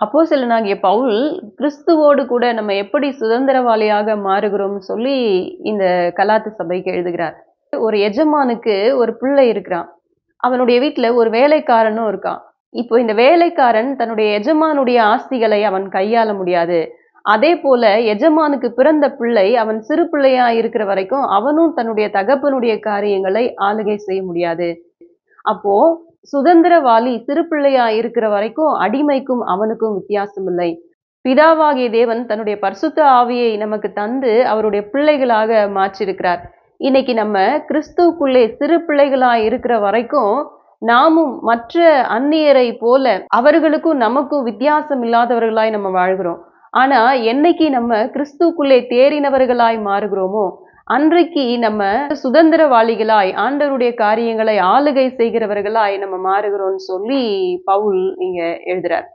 அப்போஸ்தலனாகிய பவுல் கிறிஸ்துவோடு கூட நம்ம எப்படி சுதந்திரவாளியாக மாறுகிறோம்னு சொல்லி இந்த கலாத்து சபைக்கு எழுதுகிறார். ஒரு எஜமானுக்கு ஒரு பிள்ளை இருக்கிறான். அவனுடைய வீட்ல ஒரு வேலைக்காரனும் இருக்கான். இப்போ இந்த வேலைக்காரன் தன்னுடைய எஜமானுடைய ஆஸ்திகளை அவன் கையாள முடியாது. அதே போல எஜமானுக்கு பிறந்த பிள்ளை அவன் சிறு பிள்ளையா இருக்கிற வரைக்கும் அவனும் தன்னுடைய தகப்பனுடைய காரியங்களை ஆளுகை செய்ய முடியாது. அப்போ சுதந்திரவாளி சிறு பிள்ளையா இருக்கிற வரைக்கும் அடிமைக்கும் அவனுக்கும் வித்தியாசம் இல்லை. பிதாவாகிய தேவன் தன்னுடைய பரிசுத்த ஆவியை நமக்கு தந்து அவருடைய பிள்ளைகளாக மாற்றியிருக்கிறார். இன்னைக்கு நம்ம கிறிஸ்துவுக்குள்ளே சிறு பிள்ளைகளா இருக்கிற வரைக்கும் நாமும் மற்ற அந்நியரை போல அவர்களுக்கும் நமக்கும் வித்தியாசம் இல்லாதவர்களாய் நம்ம வாழ்கிறோம். ஆனா என்னைக்கு நம்ம கிறிஸ்துவுக்குள்ளே தேறினவர்களாய் மாறுகிறோமோ அன்றைக்கு நம்ம சுதந்திரவாளிகளாய் ஆண்டவருடைய காரியங்களை ஆளுகை செய்கிறவர்களாய் நம்ம மாறுகிறோம்னு சொல்லி பவுல் இங்க எழுதுறார்.